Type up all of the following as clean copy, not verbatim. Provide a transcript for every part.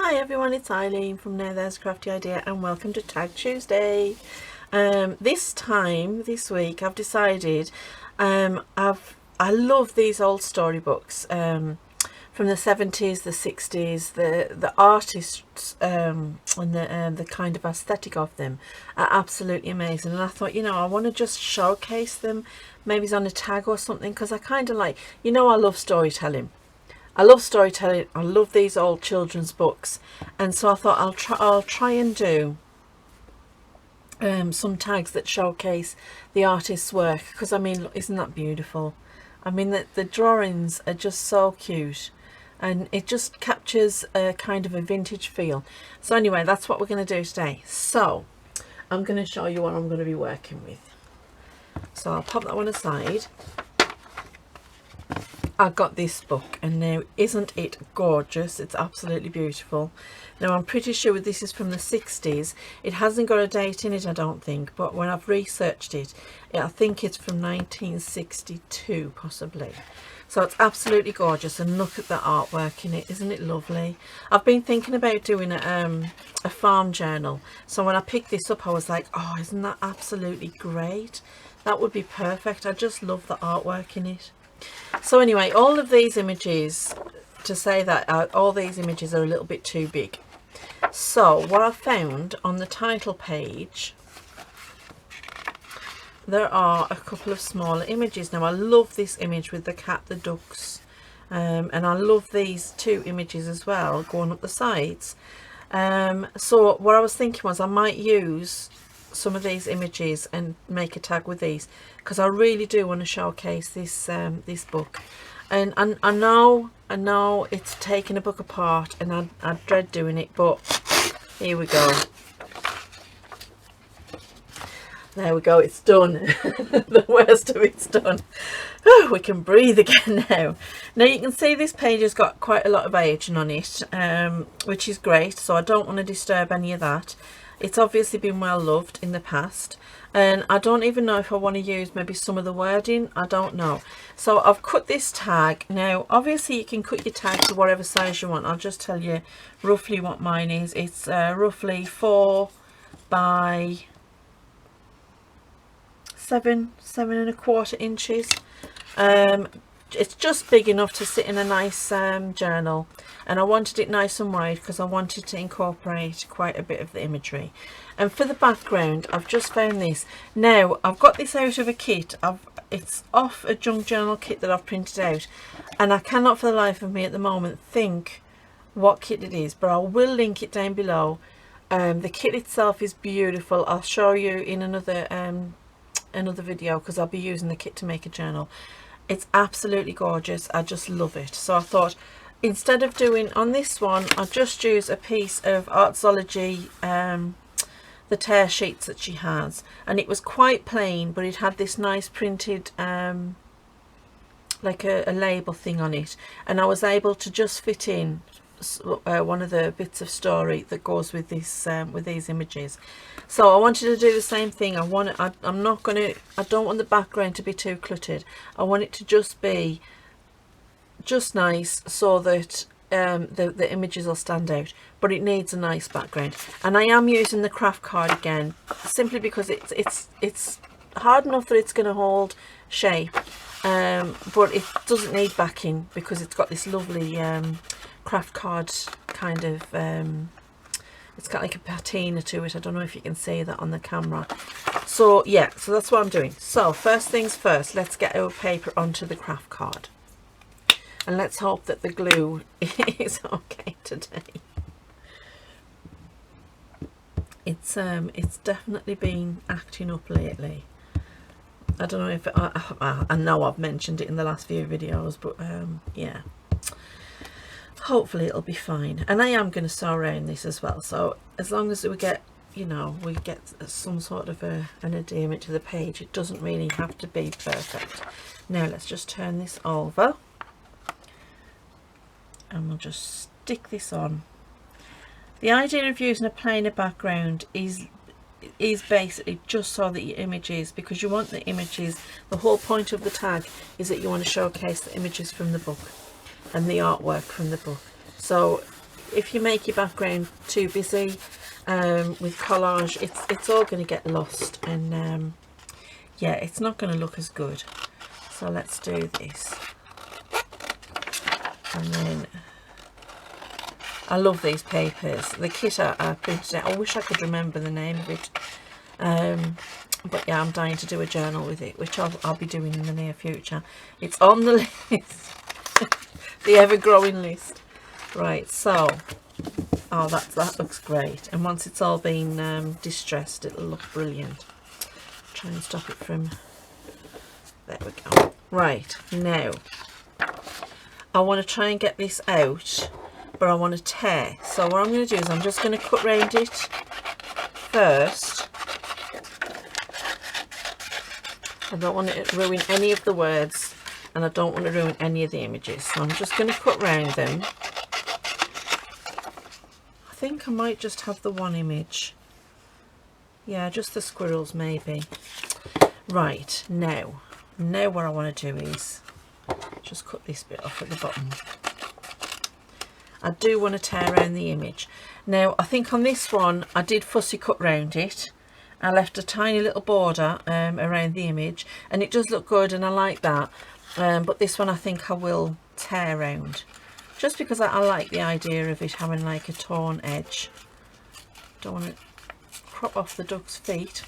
Hi everyone, it's Eileen from Now There's a Crafty Idea and welcome to Tag Tuesday. This week I've decided I love these old storybooks from the 70s, the 60s. The artists and the kind of aesthetic of them are absolutely amazing, and I thought, I want to just showcase them, maybe it's on a tag or something, because I kind of like, I love storytelling. I love these old children's books, and so I thought I'll try and do some tags that showcase the artist's work, because I mean, isn't that beautiful? I mean, the drawings are just so cute, and it just captures a kind of a vintage feel. So anyway, that's what we're going to do today. So I'm going to show you what I'm going to be working with. So I'll pop that one aside. I got this book, and now isn't it gorgeous? It's absolutely beautiful. Now I'm pretty sure this is from the 60s. It hasn't got a date in it, I don't think, but when I've researched it, I think it's from 1962 possibly. So it's absolutely gorgeous, and look at the artwork in it. Isn't it lovely? I've been thinking about doing a farm journal, so when I picked this up I was like, oh, isn't that absolutely great? That would be perfect. I just love the artwork in it. So anyway, all of these images, to say that all these images are a little bit too big. So what I found on the title page, there are a couple of smaller images. Now I love this image with the cat, the ducks, and I love these two images as well going up the sides. So what I was thinking was I might use some of these images and make a tag with these, because I really do want to showcase this this book. And I know it's taking a book apart, and I dread doing it, but here we go. There we go, it's done. The worst of it's done. Oh, we can breathe again now. Now you can see this page has got quite a lot of aging on it, which is great, so I don't want to disturb any of that. It's obviously been well loved in the past, and I don't even know if I want to use maybe some of the wording. I don't know. So I've cut this tag. Now obviously you can cut your tag to whatever size you want. I'll just tell you roughly what mine is. It's roughly 4 by 7.25 inches. It's just big enough to sit in a nice journal, and I wanted it nice and wide because I wanted to incorporate quite a bit of the imagery. And for the background, I've just found this. Now I've got this out of a kit. It's off a junk journal kit that I've printed out, and I cannot for the life of me at the moment think what kit it is, but I will link it down below. The kit itself is beautiful. I'll show you in another video, because I'll be using the kit to make a journal. It's absolutely gorgeous. I just love it. So I thought, instead of doing on this one, I'll just use a piece of Artsology, the tear sheets that she has, and it was quite plain, but it had this nice printed like a label thing on it, and I was able to just fit in one of the bits of story that goes with this with these images. So I wanted to do the same thing. I don't want the background to be too cluttered. I want it to just be just nice, so that the images will stand out, but it needs a nice background. And I am using the craft card again, simply because it's hard enough that it's going to hold shape, but it doesn't need backing, because it's got this lovely craft card kind of it's got like a patina to it. I don't know if you can see that on the camera. So yeah, so that's what I'm doing. So first things first, let's get our paper onto the craft card, and let's hope that the glue is okay today. It's definitely been acting up lately. I don't know if I know I've mentioned it in the last few videos, but yeah, hopefully it'll be fine. And I am going to sew around this as well, so as long as we get, we get some sort of an adherence to the page, it doesn't really have to be perfect. Now let's just turn this over, and we'll just stick this on. The idea of using a plainer background is basically just so that your images, because you want the images, the whole point of the tag is that you want to showcase the images from the book and the artwork from the book. So if you make your background too busy with collage, it's all going to get lost, and yeah, it's not going to look as good. So let's do this. And then I love these papers. The kit I printed out, I wish I could remember the name of it. But yeah, I'm dying to do a journal with it, which I'll be doing in the near future. It's on the list, the ever-growing list. Right, so, oh, that looks great. And once it's all been distressed, it'll look brilliant. Try and stop it from, there we go. Right, now, I want to try and get this out, but I want to tear. So what I'm going to do is I'm just going to cut round it first. I don't want to ruin any of the words, and I don't want to ruin any of the images. So I'm just going to cut round them. I think I might just have the one image. Yeah, just the squirrels maybe. Right, now what I want to do is just cut this bit off at the bottom. I do want to tear around the image. Now I think on this one I did fussy cut round it. I left a tiny little border around the image, and it does look good, and I like that. But this one I think I will tear around, just because I like the idea of it having like a torn edge. Don't want to crop off the duck's feet.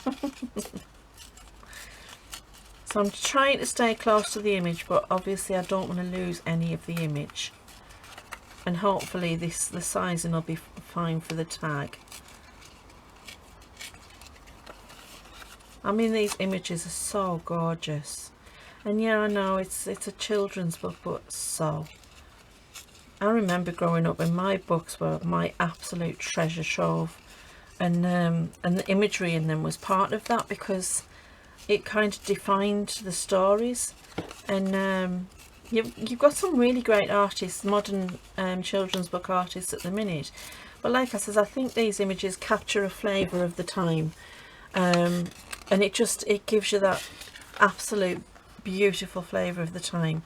So I'm trying to stay close to the image, but obviously I don't want to lose any of the image. And hopefully the sizing will be fine for the tag. I mean, these images are so gorgeous. And yeah, I know it's a children's book, but so. I remember growing up and my books were my absolute treasure trove. And the imagery in them was part of that, because it kind of defined the stories. And you've got some really great artists, modern children's book artists at the minute. But like I said, I think these images capture a flavour of the time. And it gives you that absolute beautiful flavour of the time.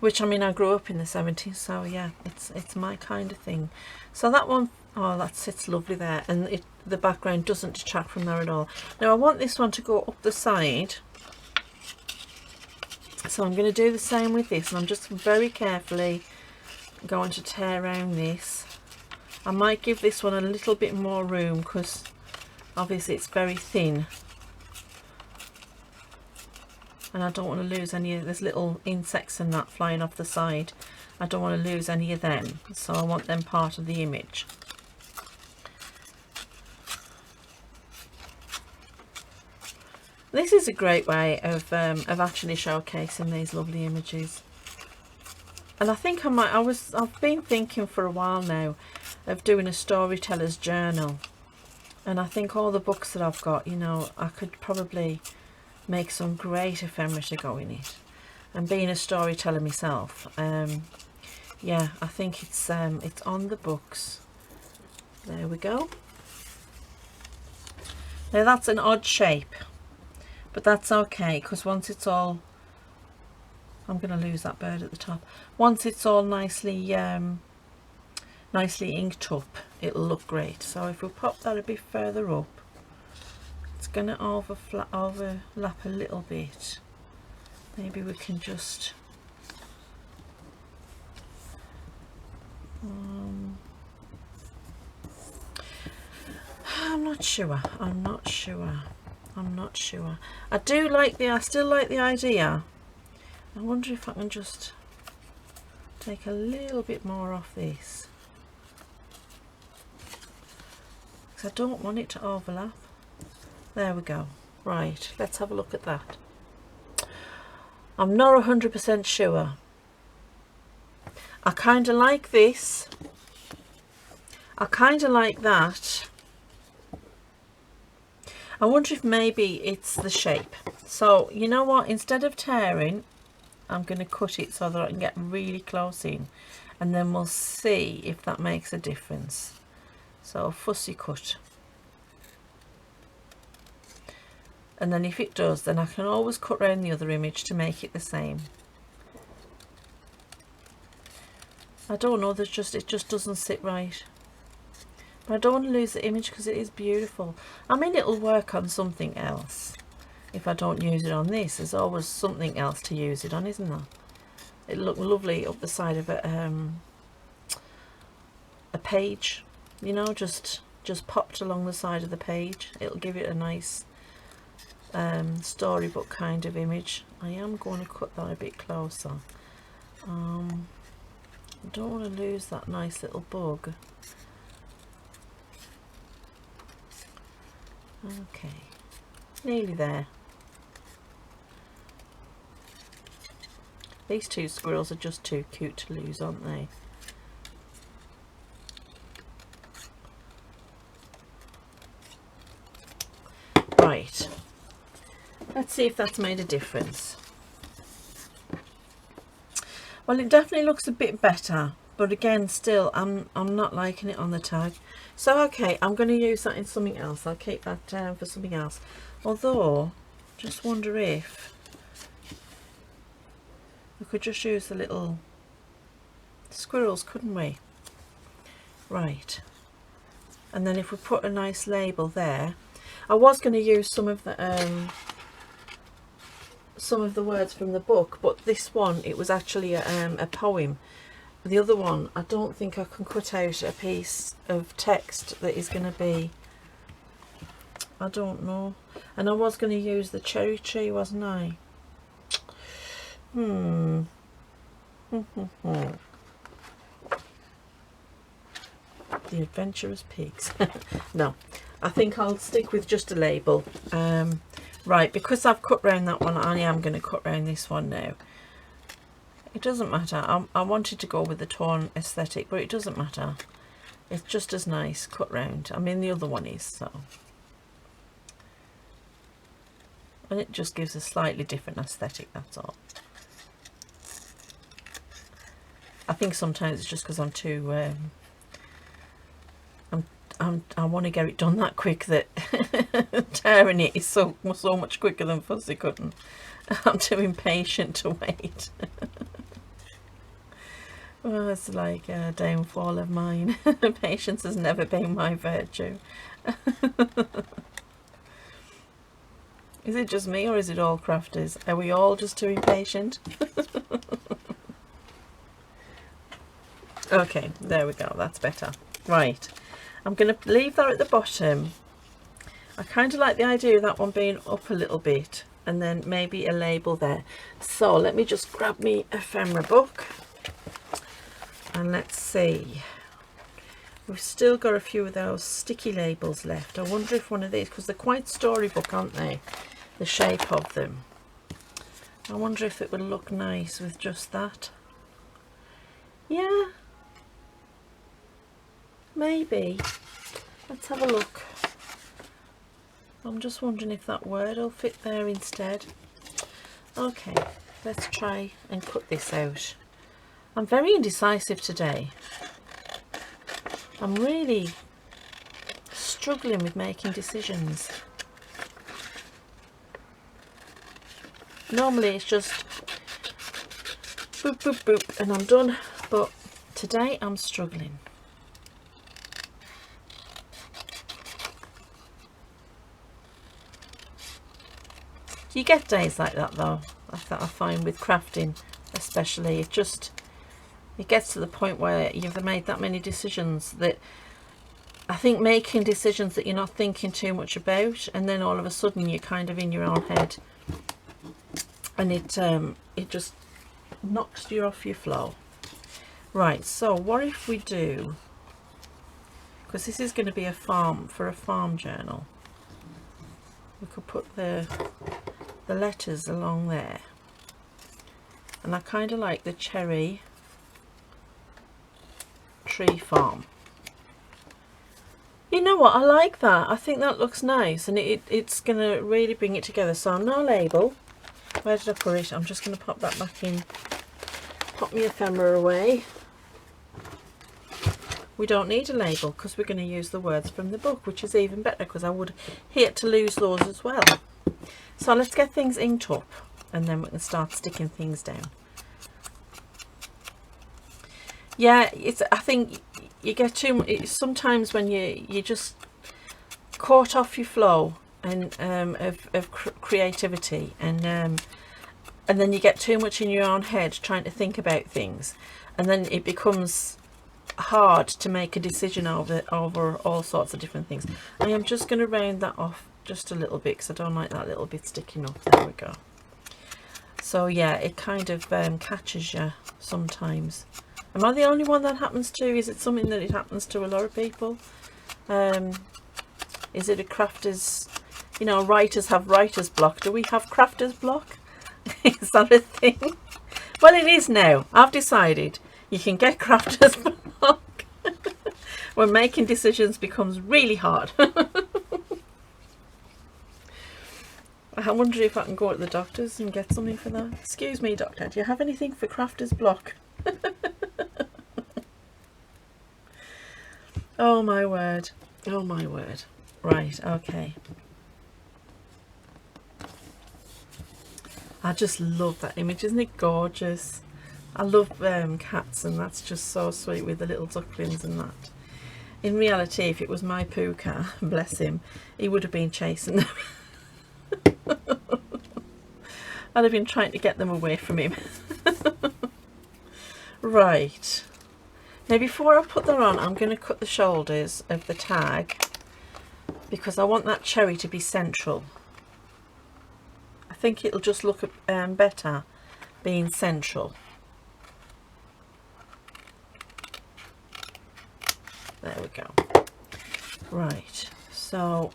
Which, I mean, I grew up in the 70s, so yeah, it's my kind of thing. So that one, oh, that sits lovely there, and the background doesn't detract from there at all. Now I want this one to go up the side, so I'm going to do the same with this, and I'm just very carefully going to tear around this. I might give this one a little bit more room, because obviously it's very thin, and I don't want to lose any of there's little insects and that flying off the side. I don't want to lose any of them, so I want them part of the image. This is a great way of actually showcasing these lovely images. And I think I've been thinking for a while now of doing a storyteller's journal. And I think all the books that I've got, you know, I could probably make some great ephemera to go in it. And being a storyteller myself, yeah, I think it's on the books. There we go. Now that's an odd shape, but that's okay, because once it's all, I'm going to lose that bird at the top. Once it's all nicely inked up, it'll look great. So if we pop that a bit further up, it's going to overlap a little bit. Maybe we can just I'm not sure. I still like the idea. I wonder if I can just take a little bit more off this, because I don't want it to overlap. There we go. Right, let's have a look at that. I'm not 100% sure. I kind of like this. I kind of like that. I wonder if maybe it's the shape. So you know what, instead of tearing, I'm going to cut it so that I can get really close in, and then we'll see if that makes a difference. So fussy cut, and then if it does, then I can always cut around the other image to make it the same. I don't know, there's just, it just doesn't sit right. But I don't want to lose the image because it is beautiful. I mean, it'll work on something else. If I don't use it on this, there's always something else to use it on, isn't there? It'll look lovely up the side of a page, you know, just popped along the side of the page. It'll give it a nice storybook kind of image. I am going to cut that a bit closer. I don't want to lose that nice little bug. Okay, nearly there. These two squirrels are just too cute to lose, aren't they? Right, let's see if that's made a difference. Well, it definitely looks a bit better, but again, still, I'm not liking it on the tag. So, okay, I'm going to use that in something else. I'll keep that for something else. Although, just wonder if we could just use the little squirrels, couldn't we? Right. And then if we put a nice label there, I was going to use some of the words from the book, but this one, it was actually a poem. The other one, I don't think I can cut out a piece of text that is going to be, I don't know. And I was going to use the cherry tree, wasn't I? The Adventurous Pigs. No, I think I'll stick with just a label. Right, because I've cut round that one, I am going to cut round this one now. It doesn't matter. I wanted to go with the torn aesthetic, but it doesn't matter. It's just as nice cut round. I mean, the other one is, so. And it just gives a slightly different aesthetic, that's all. I think sometimes it's just because I'm too I want to get it done that quick that tearing it is so much quicker than fussy cutting. I'm too impatient to wait. Well, it's like a downfall of mine. Patience has never been my virtue. Is it just me, or is it all crafters? Are we all just too impatient? Okay, there we go, that's better. Right, I'm going to leave that at the bottom. I kind of like the idea of that one being up a little bit, and then maybe a label there. So let me just grab me ephemera book, and let's see. We've still got a few of those sticky labels left. I wonder if one of these, because they're quite storybook, aren't they? The shape of them. I wonder if it would look nice with just that. Yeah. Maybe. Let's have a look. I'm just wondering if that word will fit there instead. Okay, let's try and cut this out. I'm very indecisive today. I'm really struggling with making decisions. Normally it's just boop, boop, boop, and I'm done. But today I'm struggling. You get days like that though. I find with crafting especially, it gets to the point where you've made that many decisions that I think making decisions that you're not thinking too much about, and then all of a sudden you're kind of in your own head, and it just knocks you off your flow. Right, so what if we do, because this is going to be a farm journal, we could put the letters along there, and I kind of like the cherry tree farm. You know what, I like that. I think that looks nice, and it's going to really bring it together. So no label. Where did I put it? I'm just going to pop that back in. Pop my ephemera away. We don't need a label because we're going to use the words from the book, which is even better because I would hate to lose those as well. So let's get things inked up, and then we can start sticking things down. yeah, it's, I think you get too much sometimes when you just caught off your flow and of creativity, and then you get too much in your own head trying to think about things, and then it becomes hard to make a decision over all sorts of different things. I am just going to round that off just a little bit because I don't like that little bit sticking up. There we go. So yeah, it kind of catches you sometimes. Am I the only one that happens to? Is it something that it happens to a lot of people? Is it a crafter's, you know, writers have writer's block. Do we have crafter's block? Is that a thing? Well, it is now. I've decided you can get crafter's block when making decisions becomes really hard. I wonder if I can go to the doctor's and get something for that. Excuse me, doctor, do you have anything for crafter's block? Oh my word. Oh my word. Right, okay. I just love that image. Isn't it gorgeous? I love cats, and that's just so sweet with the little ducklings and that. In reality, if it was my Puka, bless him, he would have been chasing them. I'd have been trying to get them away from him. Right. Now before I put that on, I'm going to cut the shoulders of the tag because I want that cherry to be central. I think it'll just look better being central. There we go. Right, so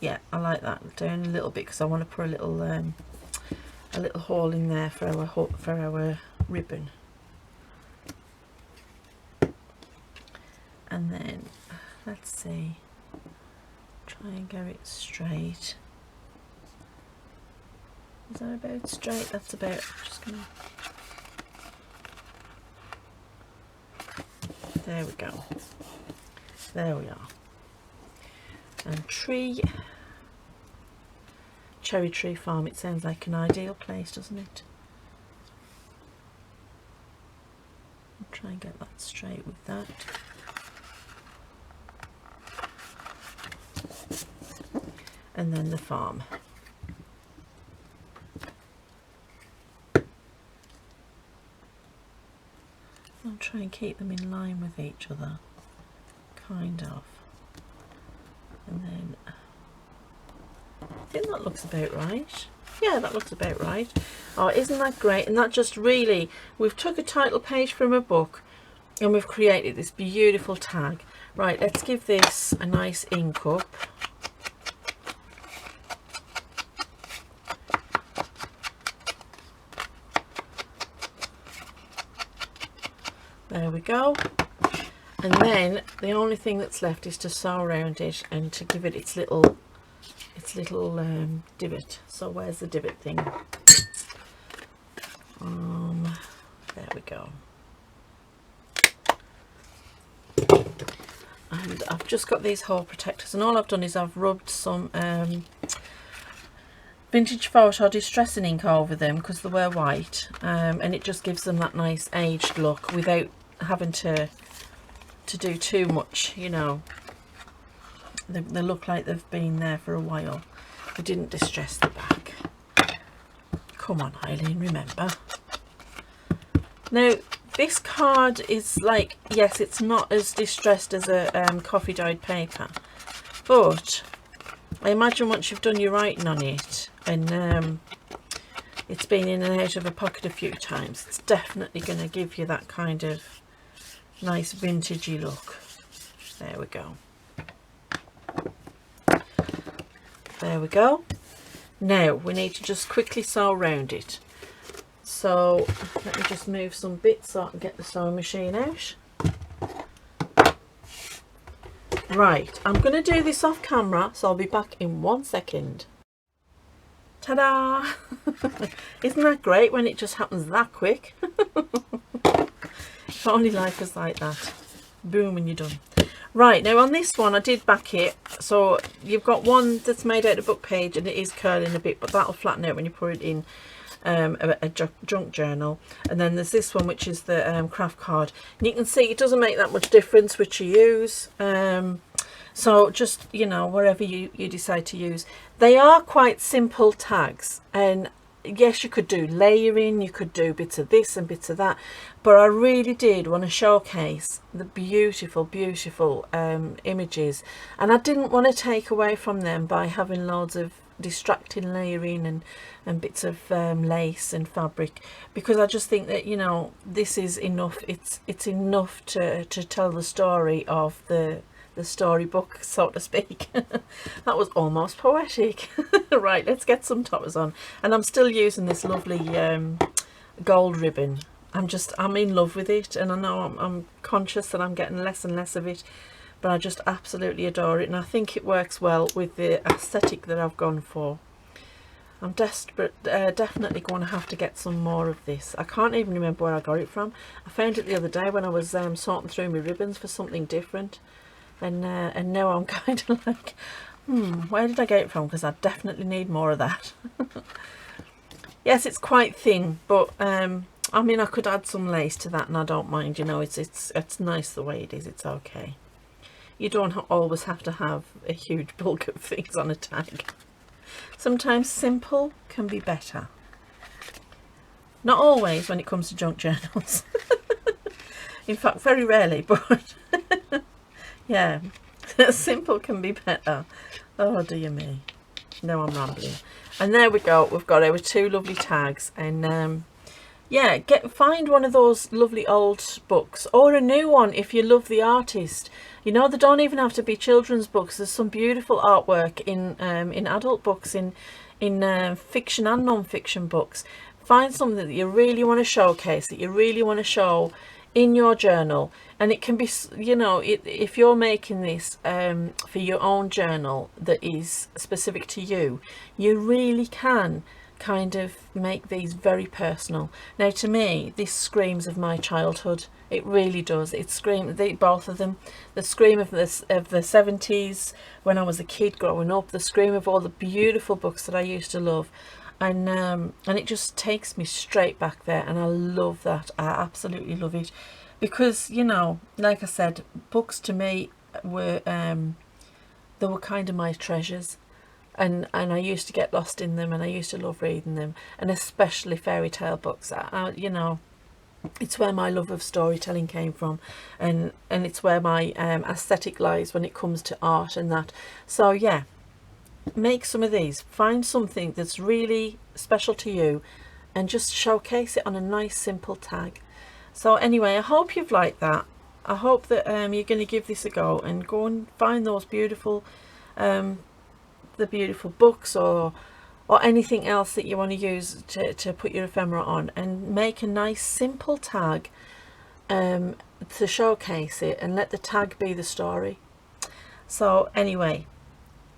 yeah, I like that down a little bit because I want to put a little hole in there for our ribbon. And then let's see, try and get it straight. Is that about straight? That's about, just gonna, there we go. There we are. And Cherry Tree Farm, it sounds like an ideal place, doesn't it? I'll try and get that straight with that. And then the farm. I'll try and keep them in line with each other, kind of. And then I think that looks about right. Yeah, that looks about right. Oh, isn't that great? And that just really, we've took a title page from a book and we've created this beautiful tag. Right, let's give this a nice ink up. There we go. And then the only thing that's left is to sew around it and to give it its little divot. So where's the divot thing? There we go. And I've just got these hole protectors, and all I've done is I've rubbed some Vintage Photo distressing ink over them because they were white, and it just gives them that nice aged look without having to do too much, you know. They look like they've been there for a while. We didn't distress the back. Come on, Eileen, remember. Now this card is like, yes, it's not as distressed as a coffee dyed paper, but I imagine once you've done your writing on it and it's been in and out of a pocket a few times, it's definitely going to give you that kind of nice vintagey look. There we go. There we go. Now we need to just quickly sew around it. So let me just move some bits so I can get the sewing machine out. Right, I'm going to do this off camera, so I'll be back in 1 second. Ta-da! Isn't that great when it just happens that quick? If only life was like that. Boom, and you're done. Right, now on this one I did back it, so you've got one that's made out of book page and it is curling a bit, but that'll flatten out when you put it in. junk journal. And then there's this one, which is the craft card, and you can see it doesn't make that much difference which you use. So just, you know, wherever you decide to use. They are quite simple tags, and yes, you could do layering, you could do bits of this and bits of that, but I really did want to showcase the beautiful, beautiful images, and I didn't want to take away from them by having loads of distracting layering and bits of lace and fabric, because I just think that, you know, this is enough. It's enough to tell the story of the storybook, so to speak. That was almost poetic. Right, let's get some toppers on, and I'm still using this lovely gold ribbon. I'm in love with it, and I know I'm conscious that I'm getting less and less of it, but I just absolutely adore it, and I think it works well with the aesthetic that I've gone for. I'm definitely going to have to get some more of this. I can't even remember where I got it from. I found it the other day when I was sorting through my ribbons for something different. And now I'm kind of like, where did I get it from? Because I definitely need more of that. Yes, it's quite thin, but I mean, I could add some lace to that, and I don't mind. You know, it's nice the way it is. It's okay. You don't always have to have a huge bulk of things on a tag. Sometimes simple can be better. Not always when it comes to junk journals. In fact, very rarely, but yeah, simple can be better. Oh dear me. Now I'm rambling. And there we go. We've got our two lovely tags. And yeah, find one of those lovely old books, or a new one if you love the artist. You know, they don't even have to be children's books. There's some beautiful artwork in adult books, in fiction and non-fiction books. Find something that you really want to showcase, that you really want to show in your journal. And it can be, you know, if you're making this for your own journal that is specific to you, you really can kind of make these very personal. Now, to me, this screams of my childhood. It really does. It screams, both of them, the scream of the 70s when I was a kid growing up, the scream of all the beautiful books that I used to love, and it just takes me straight back there, and I love that. I absolutely love it, because, you know, like I said, books to me were they were kind of my treasures. And I used to get lost in them, and I used to love reading them, and especially fairy tale books. You know, it's where my love of storytelling came from, and it's where my aesthetic lies when it comes to art and that. So yeah, make some of these. Find something that's really special to you, and just showcase it on a nice simple tag. So anyway, I hope you've liked that. I hope that you're going to give this a go and go and find those beautiful the beautiful books or anything else that you want to use to put your ephemera on, and make a nice simple tag to showcase it, and let the tag be the story. So anyway,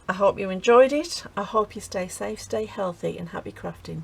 I hope you enjoyed it. I hope you stay safe, stay healthy, and happy crafting.